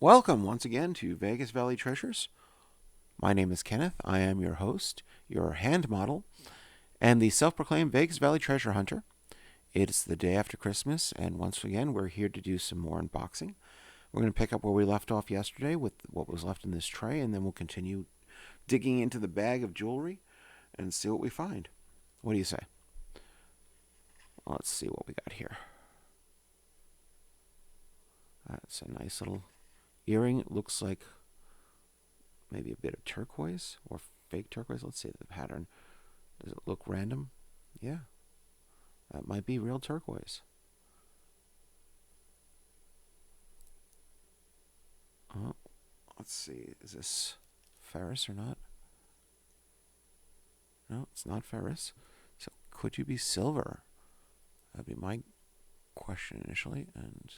Welcome once again to Vegas Valley Treasures. My name is Kenneth. I am your host, your hand model, and the self proclaimed Vegas Valley Treasure Hunter. It's the day after Christmas, and once again, we're here to do some more unboxing. We're going to pick up where we left off yesterday with what was left in this tray, and then we'll continue digging into the bag of jewelry and see what we find. What do you say? Let's see what we got here. That's a nice little earring. It looks like maybe a bit of turquoise or fake turquoise. Let's see the pattern. Does it look random? Yeah, that might be real turquoise. Oh, let's see. Is this ferrous or not? No, it's not ferrous. So could you be silver? That'd be my question initially. And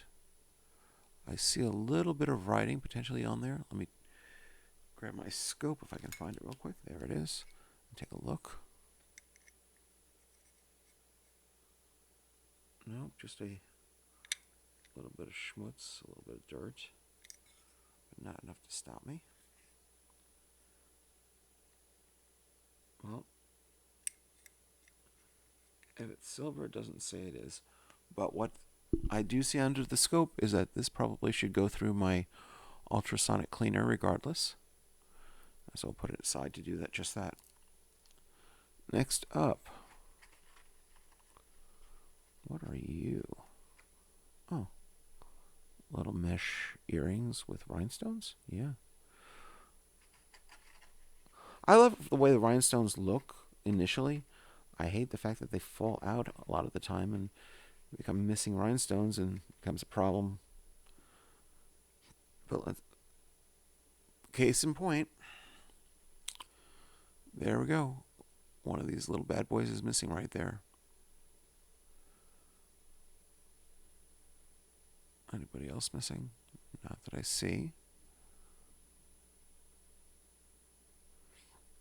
I see a little bit of writing potentially on there. Let me grab my scope if I can find it real quick. There it is. Take a look. No, just a little bit of schmutz, a little bit of dirt, but not enough to stop me. Well, if it's silver, it doesn't say it is. But what I do see under the scope is that this probably should go through my ultrasonic cleaner regardless. So I'll put it aside to do that, just that. Next up, what are you? Oh, little mesh earrings with rhinestones? Yeah. I love the way the rhinestones look initially. I hate the fact that they fall out a lot of the time and become missing rhinestones and becomes a problem. But case in point, there we go. One of these little bad boys is missing right there. Anybody else missing? Not that I see.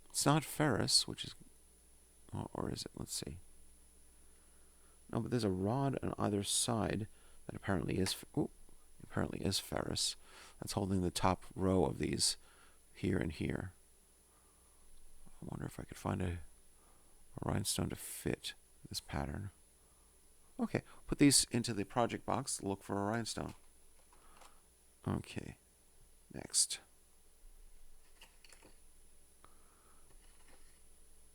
It's not ferrous, which is... or is it? Let's see. No, but there's a rod on either side that apparently is ferrous. That's holding the top row of these here and here. I wonder if I could find a rhinestone to fit this pattern. Okay, put these into the project box. Look for a rhinestone. Okay, next.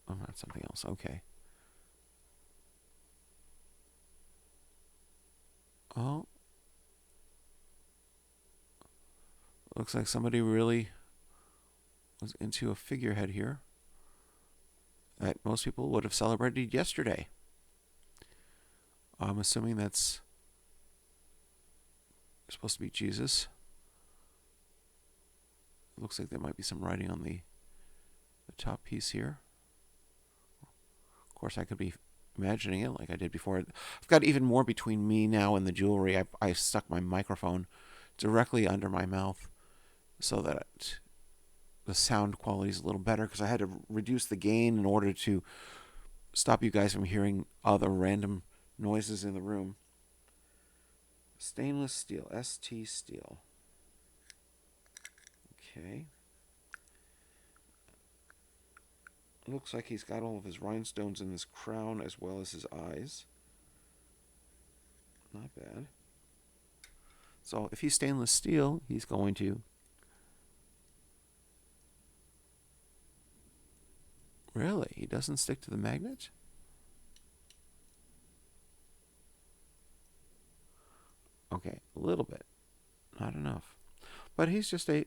Oh, that's something else. Okay. Oh. Looks like somebody really was into a figurehead here that most people would have celebrated yesterday. I'm assuming that's supposed to be Jesus. It looks like there might be some writing on the top piece here. Of course, I could be imagining it like I did before. I've got even more between me now and the jewelry. I stuck my microphone directly under my mouth so that the sound quality is a little better, because I had to reduce the gain in order to stop you guys from hearing other random noises in the room. Stainless steel, ST steel. Okay. It looks like he's got all of his rhinestones in his crown as well as his eyes. Not bad. So if he's stainless steel, he's going to... Really? He doesn't stick to the magnet? Okay, a little bit. Not enough. But he's just a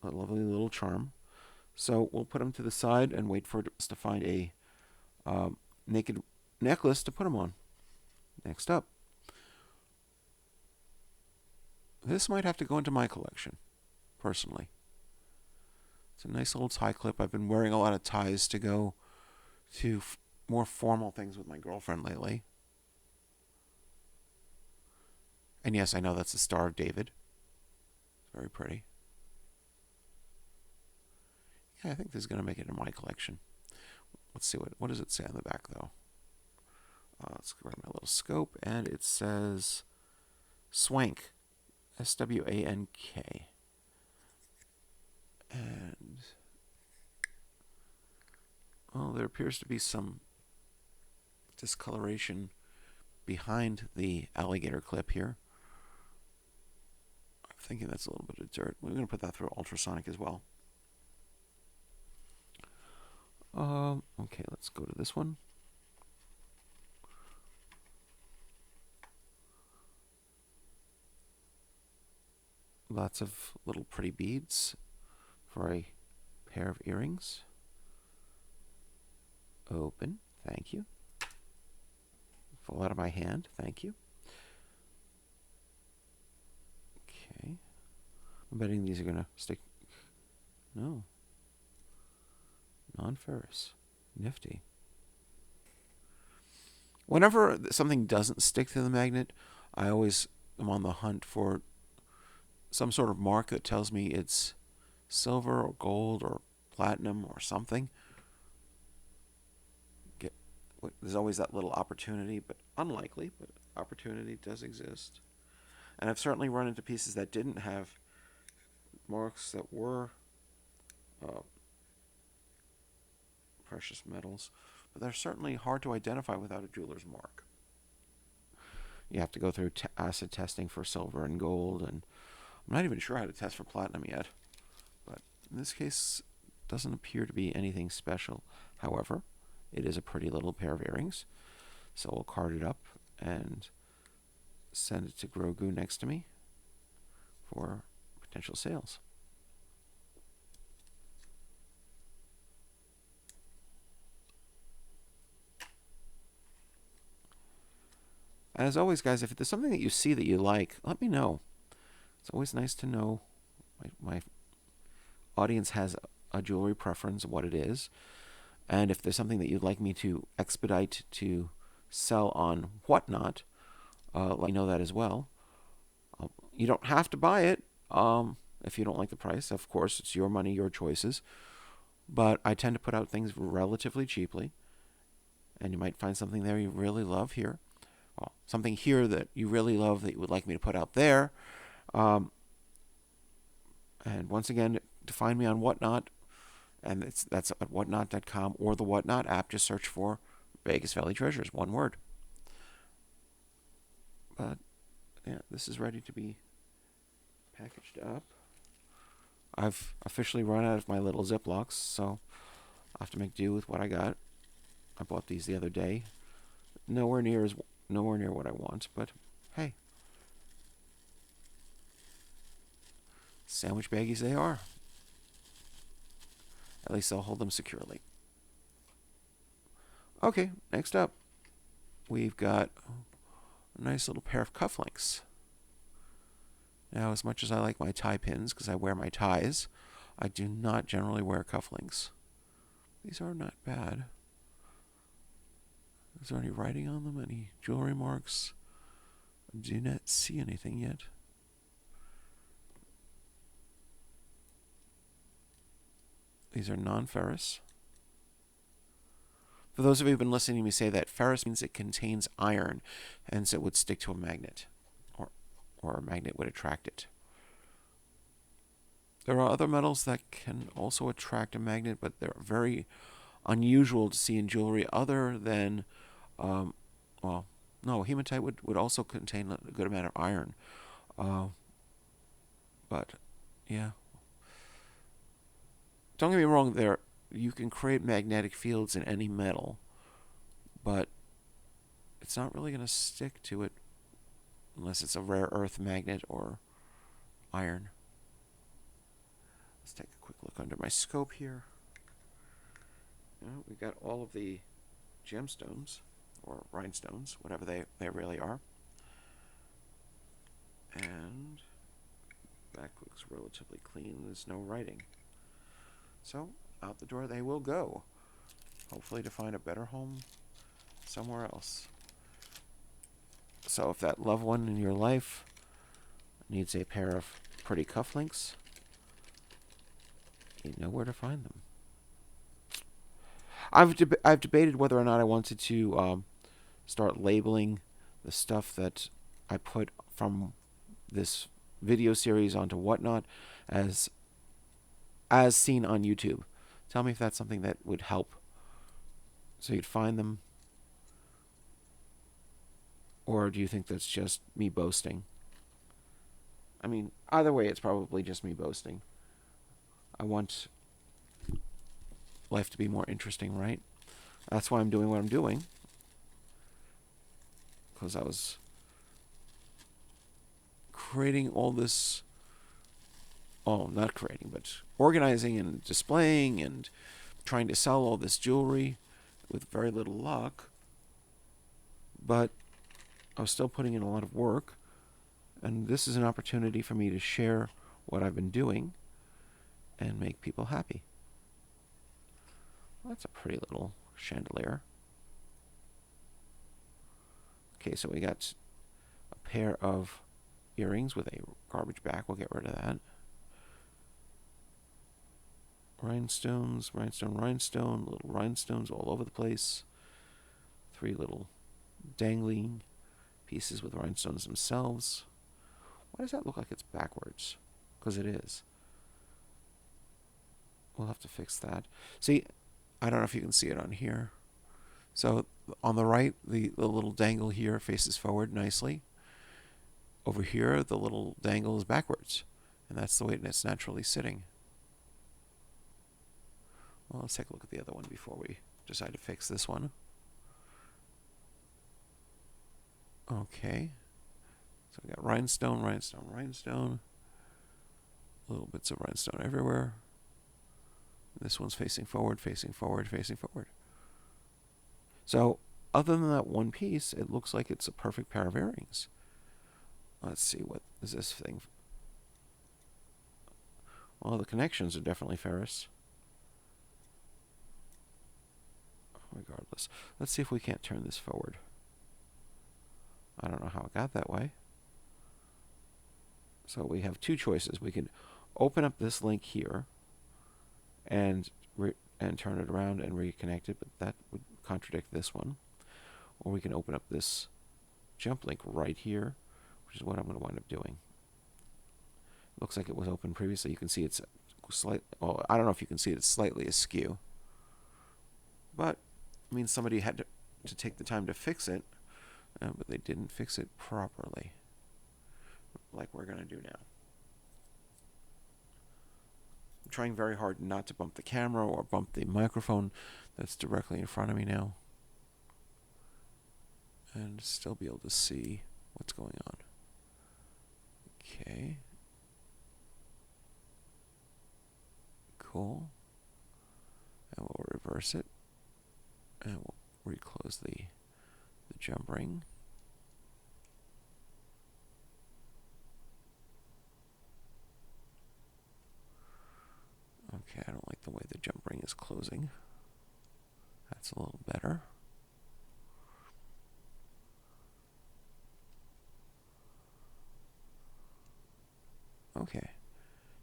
lovely little charm. So we'll put him to the side and wait for us to find a naked necklace to put him on. Next up. This might have to go into my collection, personally. It's a nice little tie clip. I've been wearing a lot of ties to go to more formal things with my girlfriend lately. And yes, I know that's the Star of David. It's very pretty. Yeah, I think this is going to make it in my collection. Let's see, what does it say on the back, though? Let's grab my little scope, and it says Swank. SWANK. Oh, there appears to be some discoloration behind the alligator clip here. I'm thinking that's a little bit of dirt. We're going to put that through ultrasonic as well. Okay, let's go to this one. Lots of little pretty beads for a pair of earrings. Open, thank you. Fall out of my hand, thank you. Okay. I'm betting these are going to stick. No. Non-ferrous. Nifty. Whenever something doesn't stick to the magnet, I always am on the hunt for some sort of mark that tells me it's silver or gold or platinum or something. There's always that little opportunity, but unlikely, but opportunity does exist. And I've certainly run into pieces that didn't have marks that were precious metals, but they're certainly hard to identify without a jeweler's mark. You have to go through acid testing for silver and gold, and I'm not even sure how to test for platinum yet. But in this case, it doesn't appear to be anything special. However, it is a pretty little pair of earrings, so we'll card it up and send it to Grogu next to me for potential sales. And as always, guys, if there's something that you see that you like, let me know. It's always nice to know. My audience has a jewelry preference of what it is. And if there's something that you'd like me to expedite to sell on Whatnot, let me know that as well. You don't have to buy it if you don't like the price. Of course, it's your money, your choices. But I tend to put out things relatively cheaply. And you might find something there you really love here. Well, something here that you really love that you would like me to put out there. And once again, to find me on Whatnot, and that's at whatnot.com or the Whatnot app. Just search for Vegas Valley Treasures, one word. But yeah, this is ready to be packaged up. I've officially run out of my little Ziplocs, so I'll have to make do with what I got. I bought these the other day. Nowhere near what I want, but hey. Sandwich baggies they are. At least I'll hold them securely. Okay, next up, we've got a nice little pair of cufflinks. Now, as much as I like my tie pins, because I wear my ties, I do not generally wear cufflinks. These are not bad. Is there any writing on them? Any jewelry marks? I do not see anything yet. These are non-ferrous. For those of you who have been listening to me say that ferrous means it contains iron, hence it would stick to a magnet, or a magnet would attract it. There are other metals that can also attract a magnet, but they're very unusual to see in jewelry other than, hematite would also contain a good amount of iron. But, yeah. Don't get me wrong, you can create magnetic fields in any metal, but it's not really going to stick to it unless it's a rare earth magnet or iron. Let's take a quick look under my scope here. We've got all of the gemstones, or rhinestones, whatever they really are. And back looks relatively clean. There's no writing. So, out the door they will go. Hopefully to find a better home somewhere else. So if that loved one in your life needs a pair of pretty cufflinks, you know where to find them. I've debated whether or not I wanted to start labeling the stuff that I put from this video series onto Whatnot as seen on YouTube. Tell me if that's something that would help So you'd find them? Or do you think that's just me boasting? I mean, either way, it's probably just me boasting. I want life to be more interesting, right? That's why I'm doing what I'm doing. Because I was creating all this... Oh, not creating, but organizing and displaying and trying to sell all this jewelry with very little luck. But I was still putting in a lot of work. And this is an opportunity for me to share what I've been doing and make people happy. Well, that's a pretty little chandelier. Okay, so we got a pair of earrings with a garbage back. We'll get rid of that. Rhinestones, rhinestone, rhinestone, little rhinestones all over the place. 3 little dangling pieces with rhinestones themselves. Why does that look like it's backwards? Because it is. We'll have to fix that. See, I don't know if you can see it on here. So on the right, the little dangle here faces forward nicely. Over here, the little dangle is backwards. And that's the way it's naturally sitting. Well, let's take a look at the other one before we decide to fix this one. Okay. So we got rhinestone, rhinestone, rhinestone. Little bits of rhinestone everywhere. This one's facing forward, facing forward, facing forward. So, other than that one piece, it looks like it's a perfect pair of earrings. Let's see, what is this thing? Well, the connections are definitely ferrous. Regardless. Let's see if we can't turn this forward. I don't know how it got that way. So we have 2 choices. We can open up this link here and turn it around and reconnect it, but that would contradict this one. Or we can open up this jump link right here, which is what I'm going to wind up doing. Looks like it was open previously. You can see it's well, I don't know if you can see it, it's slightly askew. But, I mean, somebody had to take the time to fix it, but they didn't fix it properly, like we're going to do now. I'm trying very hard not to bump the camera or bump the microphone that's directly in front of me now, and still be able to see what's going on. Okay. Cool. And we'll reverse it. And we'll reclose the jump ring. Okay, I don't like the way the jump ring is closing. That's a little better. Okay.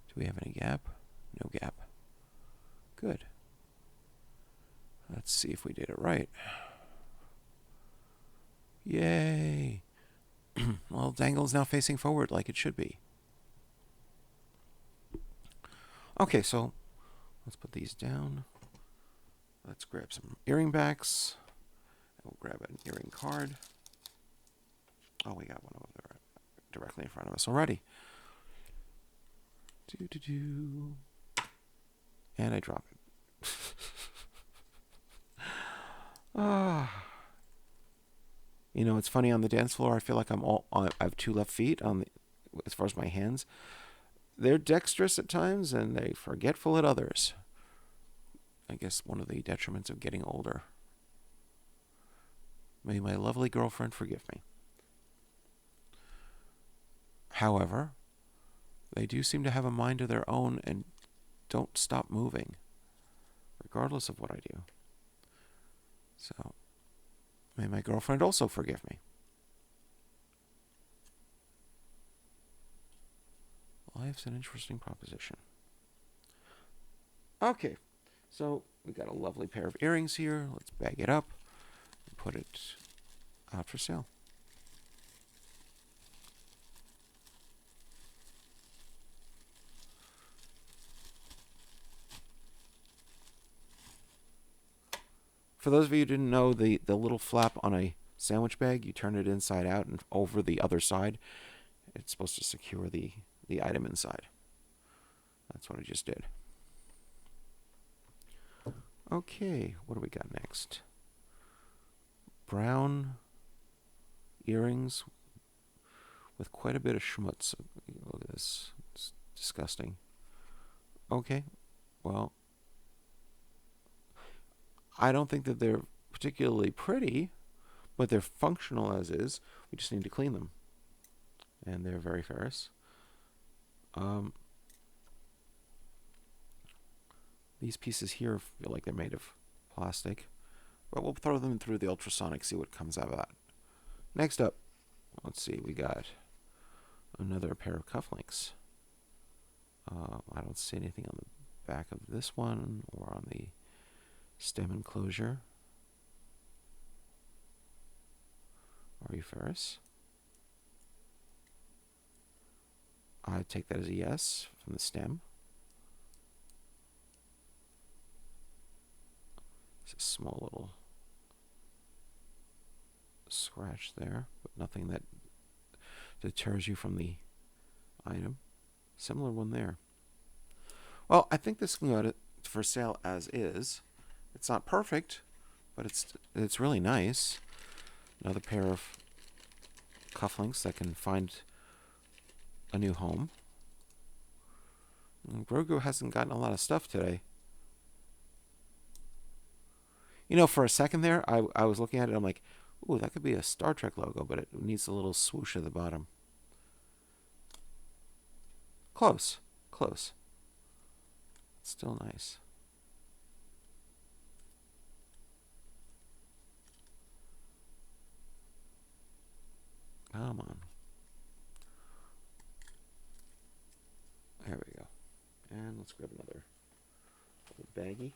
Do we have any gap? No gap. Good. Let's see if we did it right. Yay! Well, dangle is now facing forward like it should be. Okay, so let's put these down. Let's grab some earring backs. We'll grab an earring card. Oh, we got one over there directly in front of us already. And I drop it. You know, it's funny, on the dance floor, I feel like I have 2 left feet as far as my hands. They're dexterous at times, and they're forgetful at others. I guess one of the detriments of getting older. May my lovely girlfriend forgive me. However, they do seem to have a mind of their own and don't stop moving, regardless of what I do. So, may my girlfriend also forgive me. Life's an interesting proposition. Okay, so we got a lovely pair of earrings here. Let's bag it up and put it out for sale. For those of you who didn't know, the little flap on a sandwich bag, you turn it inside out and over the other side. It's supposed to secure the item inside. That's what I just did. Okay, what do we got next? Brown earrings with quite a bit of schmutz. Look at this. It's disgusting. Okay, well, I don't think that they're particularly pretty, but they're functional as is. We just need to clean them. And they're very ferrous. These pieces here feel like they're made of plastic, but we'll throw them through the ultrasonic, see what comes out of that. Next up, let's see, we got another pair of cufflinks. I don't see anything on the back of this one or on the stem enclosure. Are you ferrous? I take that as a yes from the stem. It's a small little scratch there, but nothing that deters you from the item. Similar one there. Well, I think this can go for sale as is. It's not perfect, but it's really nice. Another pair of cufflinks that can find a new home. Grogu hasn't gotten a lot of stuff today. You know, for a second there, I was looking at it, I'm like, ooh, that could be a Star Trek logo, but it needs a little swoosh at the bottom. Close. Close. It's still nice. Come on. There we go. And let's grab another baggie.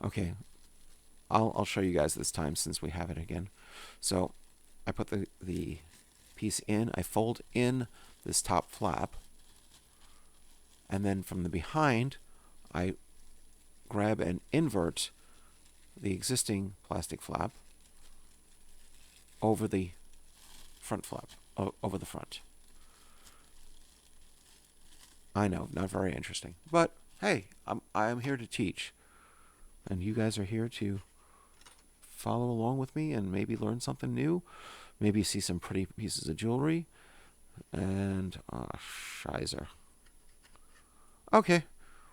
Okay. I'll show you guys this time since we have it again. So I put the piece in. I fold in this top flap. And then from the behind, I grab and invert the existing plastic flap over the front flap, over the front. I know, not very interesting. But hey, I'm here to teach. And you guys are here to follow along with me and maybe learn something new. Maybe see some pretty pieces of jewelry. And, shizer. Okay,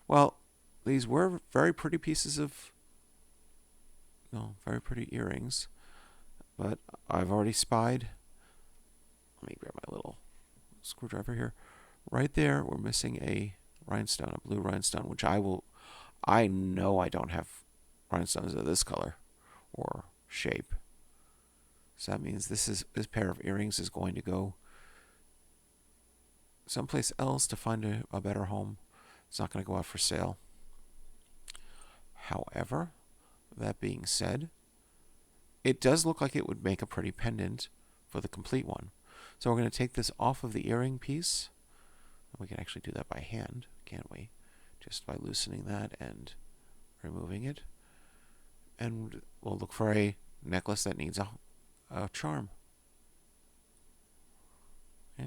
well, these were very pretty pieces of, very pretty earrings. But I've already spied. Let me grab my little screwdriver here. Right there, we're missing a rhinestone, a blue rhinestone, which I know I don't have rhinestones of this color or shape. So that means this pair of earrings is going to go someplace else to find a better home. It's not going to go out for sale. However, that being said, it does look like it would make a pretty pendant for the complete one. So we're going to take this off of the earring piece. We can actually do that by hand, can't we? Just by loosening that and removing it. And we'll look for a necklace that needs a charm. Yeah.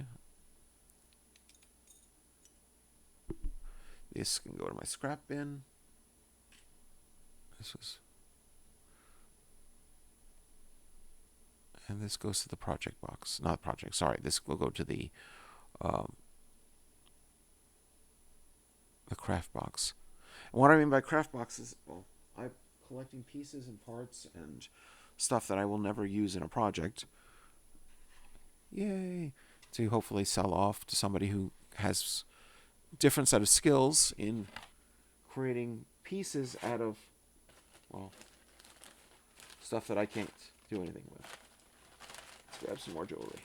This can go to my scrap bin. And this goes to the project box. Not project, sorry. This will go to the craft box. And what I mean by craft box is, well, I'm collecting pieces and parts and stuff that I will never use in a project. Yay! To hopefully sell off to somebody who has different set of skills in creating pieces out of, well, stuff that I can't do anything with. Let's grab some more jewelry.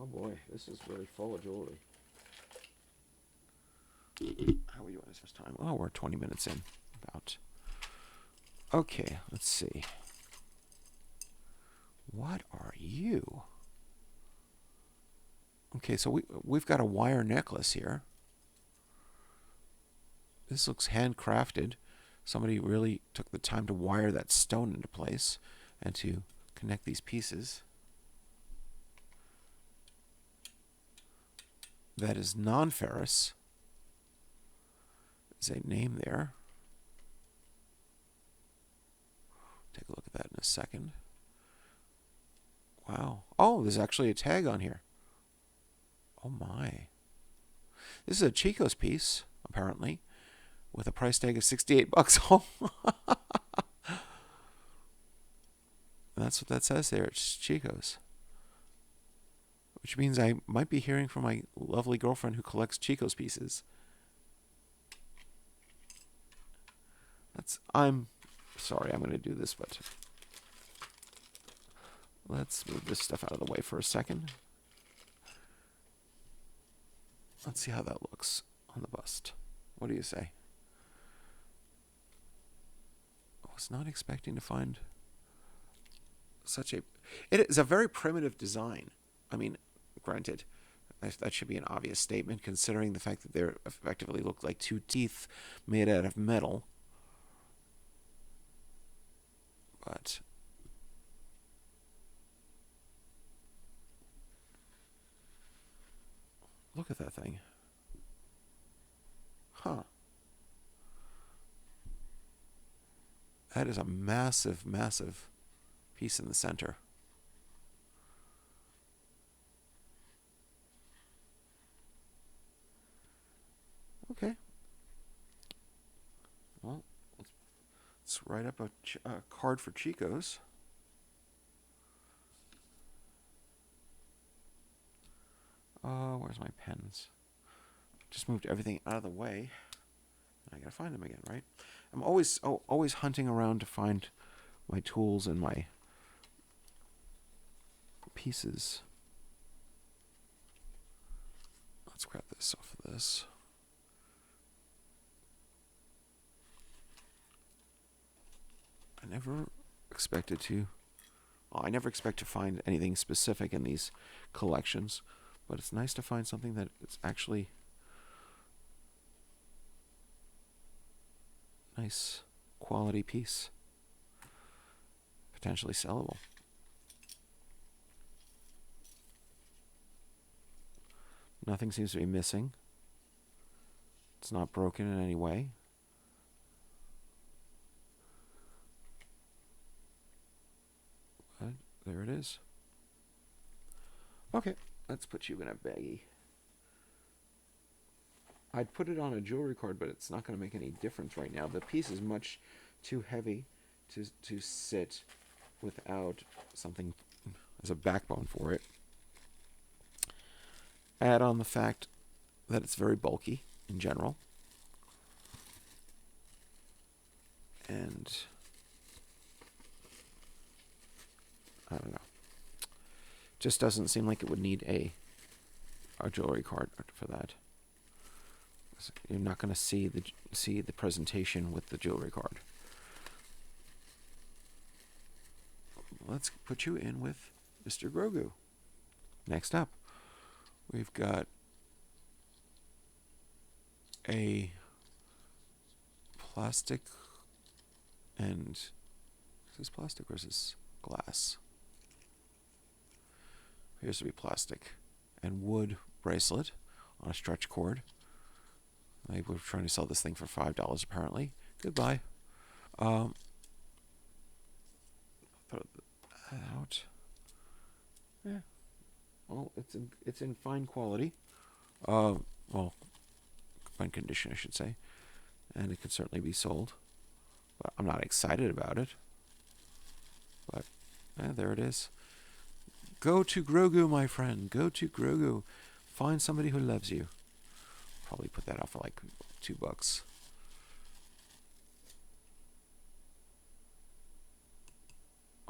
Oh boy, this is really full of jewelry. How are we doing this first time? Oh, we're 20 minutes in, about. Okay, let's see. What are you? Okay, so we've got a wire necklace here. This looks handcrafted. Somebody really took the time to wire that stone into place and to connect these pieces. That is non-ferrous. There's a name there. Take a look at that in a second. Wow. Oh, there's actually a tag on here. Oh my. This is a Chico's piece, apparently, with a price tag of 68 bucks. Oh. That's what that says there. It's Chico's. Which means I might be hearing from my lovely girlfriend who collects Chico's pieces. I'm sorry I'm going to do this, but let's move this stuff out of the way for a second. Let's see how that looks on the bust. What do you say? I was not expecting to find such a... It is a very primitive design. I mean, granted, that should be an obvious statement considering the fact that they effectively look like two teeth made out of metal. But look at that thing. Huh. That is a massive, massive piece in the center. Okay. Well, let's write up a card for Chico's. Where's my pens? Just moved everything out of the way. I gotta find them again, right? I'm always hunting around to find my tools and my pieces. Let's grab this off of this. I never expect to find anything specific in these collections, but it's nice to find something that is actually nice quality piece, potentially sellable. Nothing seems to be missing. It's not broken in any way. But there it is. Okay, let's put you in a baggie. I'd put it on a jewelry card, but it's not going to make any difference right now. The piece is much too heavy to sit without something as a backbone for it. Add on the fact that it's very bulky in general. And I don't know. Just doesn't seem like it would need a jewelry card for that. You're not going to see the presentation with the jewelry card. Let's put you in with Mr. Grogu. Next up, we've got a plastic and... Is this plastic or is this glass? Appears to be plastic and wood bracelet on a stretch cord. They were trying to sell this thing for $5 apparently. Goodbye. Throw that out. Yeah. Well, it's in fine quality. Well, fine condition, I should say, and it could certainly be sold. But I'm not excited about it. But there it is. Go to Grogu, my friend. Go to Grogu. Find somebody who loves you. Probably put that off for like $2.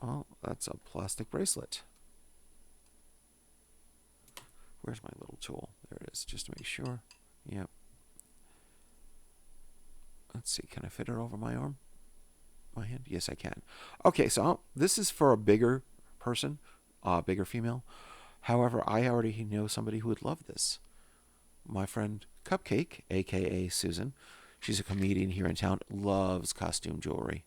Oh, that's a plastic bracelet. Where's my little tool? There it is, just to make sure. Yep. Let's see, can I fit it over my arm? My hand? Yes, I can. Okay, so this is for a bigger person, bigger female. However, I already know somebody who would love this. My friend Cupcake, aka Susan, she's a comedian here in town, loves costume jewelry.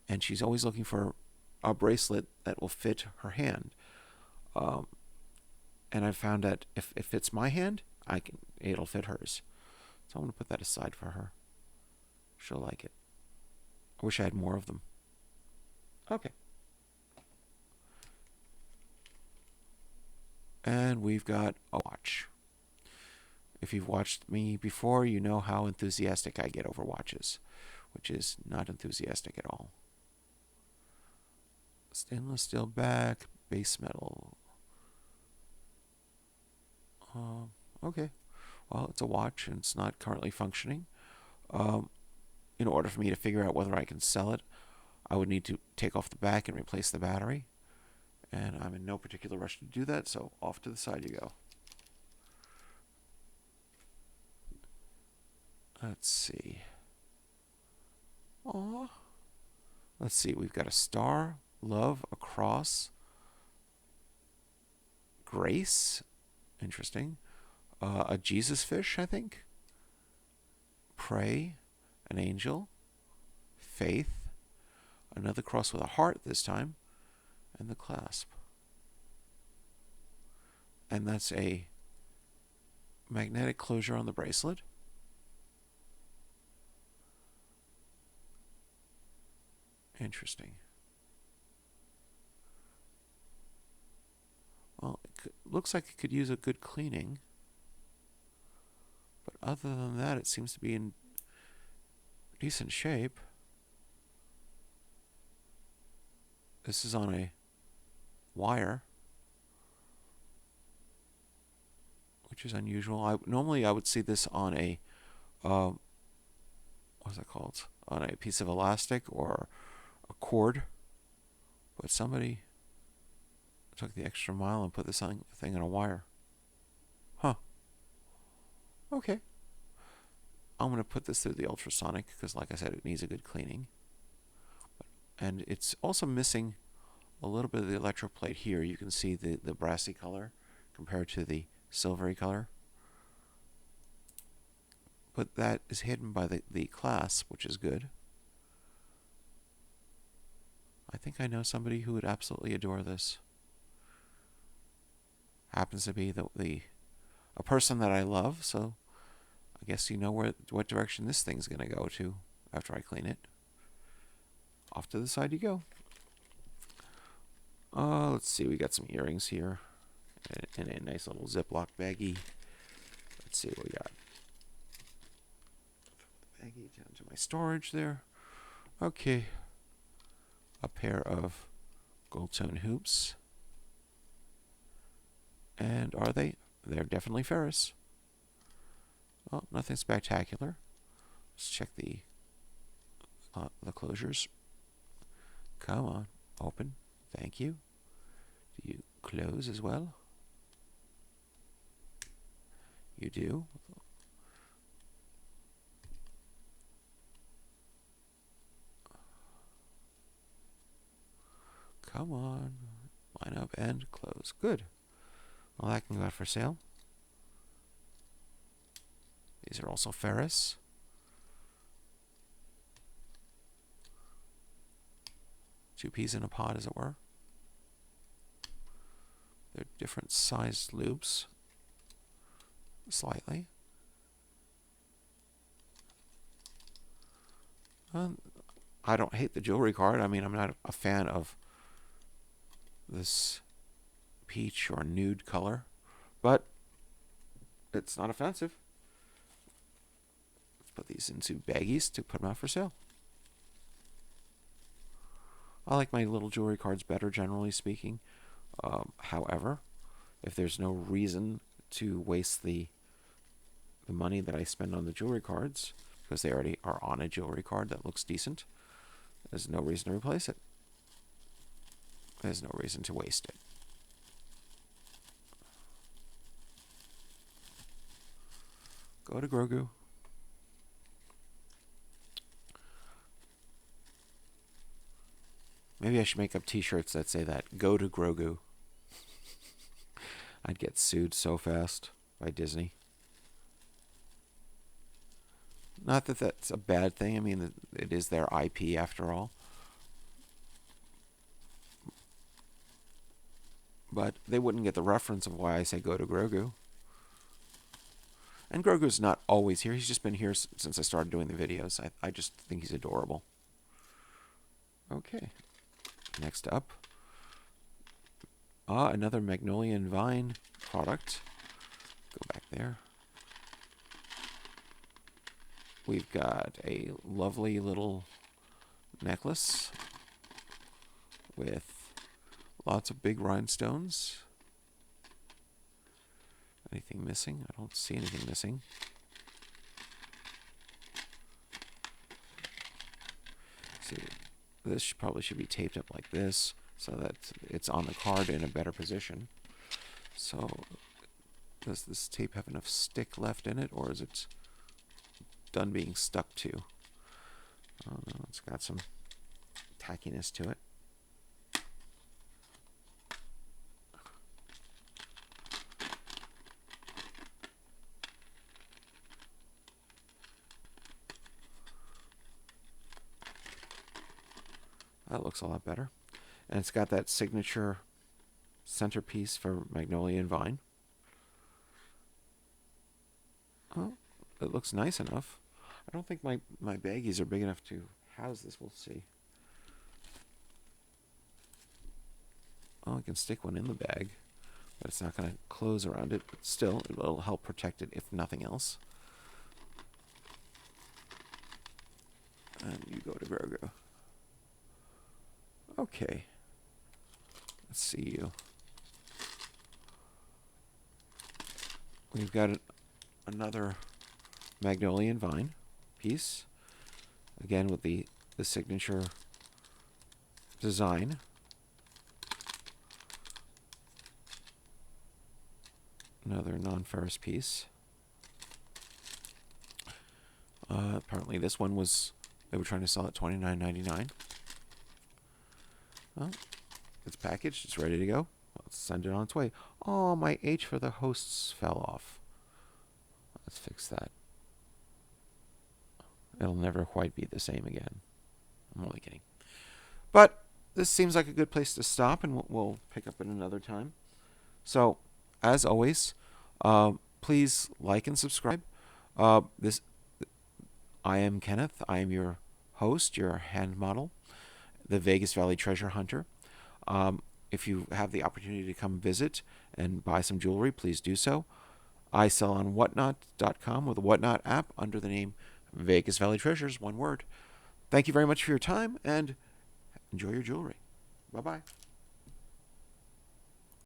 And she's always looking for a bracelet that will fit her hand. Um, and I've found that if it fits my hand, it'll fit hers. So I'm gonna put that aside for her. She'll like it. I wish I had more of them. Okay. And we've got a watch. If you've watched me before, you know how enthusiastic I get over watches, which is not enthusiastic at all. Stainless steel back, base metal. Okay. Well, it's a watch and it's not currently functioning. In order for me to figure out whether I can sell it, I would need to take off the back and replace the battery. And I'm in no particular rush to do that, so off to the side you go. Let's see. Aww. Let's see, we've got a star, love, a cross, grace, interesting, a Jesus fish, I think, pray, an angel, faith, another cross with a heart this time, and the clasp. And that's a magnetic closure on the bracelet. Interesting. Well, looks like it could use a good cleaning. But other than that, it seems to be in decent shape. This is on a wire, which is unusual. Normally I would see this on a what's that called? On a piece of elastic or a cord. But somebody took the extra mile and put this thing on a wire. Huh. Okay. I'm going to put this through the ultrasonic because, like I said, it needs a good cleaning. And it's also missing a little bit of the electroplate here. You can see the brassy color compared to the silvery color. But that is hidden by the clasp, which is good. I think I know somebody who would absolutely adore this. Happens to be a person that I love, so I guess you know what direction this thing's going to go to after I clean it. Off to the side you go. Let's see, we got some earrings here in a nice little Ziploc baggie. Let's see what we got. Put the baggie down to my storage there. Okay. A pair of gold tone hoops. And are they? They're definitely ferrous. Well, nothing spectacular. Let's check the closures. Come on, open. Thank you. Do you close as well? You do. Come on. Line up and close. Good. Well, that can go out for sale. These are also ferrous. Two peas in a pod, as it were. They're different sized loops. Slightly. I don't hate the jewelry card. I mean, I'm not a fan of this peach or nude color, but it's not offensive. Let's put these into baggies to put them out for sale. I like my little jewelry cards better, generally speaking. However, if there's no reason to waste the money that I spend on the jewelry cards, because they already are on a jewelry card that looks decent, there's no reason to replace it. There's no reason to waste it. Go to Grogu. Maybe I should make up t-shirts that say that. Go to Grogu. I'd get sued so fast by Disney. Not that that's a bad thing. I mean, it is their IP after all. But they wouldn't get the reference of why I say go to Grogu. And Grogu's not always here. He's just been here since I started doing the videos. I just think he's adorable. Okay. Next up. Another Magnolia and Vine product. Go back there. We've got a lovely little necklace with lots of big rhinestones. Anything missing? I don't see anything missing. See, this probably should be taped up like this so that it's on the card in a better position. So, does this tape have enough stick left in it, or is it done being stuck to? Oh no, it's got some tackiness to it. That looks a lot better. And it's got that signature centerpiece for Magnolia and Vine. Oh, it looks nice enough. I don't think my baggies are big enough to house this. We'll see. Oh, I can stick one in the bag, but it's not going to close around it. But still, it will help protect it if nothing else. And you go to Grogu. Okay. Let's see you. We've got another Magnolia and Vine piece. Again with the signature design. Another non-ferrous piece. Apparently this one was, they were trying to sell at $29.99. Well, it's packaged. It's ready to go. Let's send it on its way. Oh, my H for the hosts fell off. Let's fix that. It'll never quite be the same again. I'm only kidding. But this seems like a good place to stop, and we'll pick up at another time. So, as always, please like and subscribe. I am Kenneth. I am your host, your hand model, the Vegas Valley Treasure Hunter. If you have the opportunity to come visit and buy some jewelry, please do so. I sell on whatnot.com with a Whatnot app under the name Vegas Valley Treasures, one word. Thank you very much for your time, and enjoy your jewelry. Bye-bye.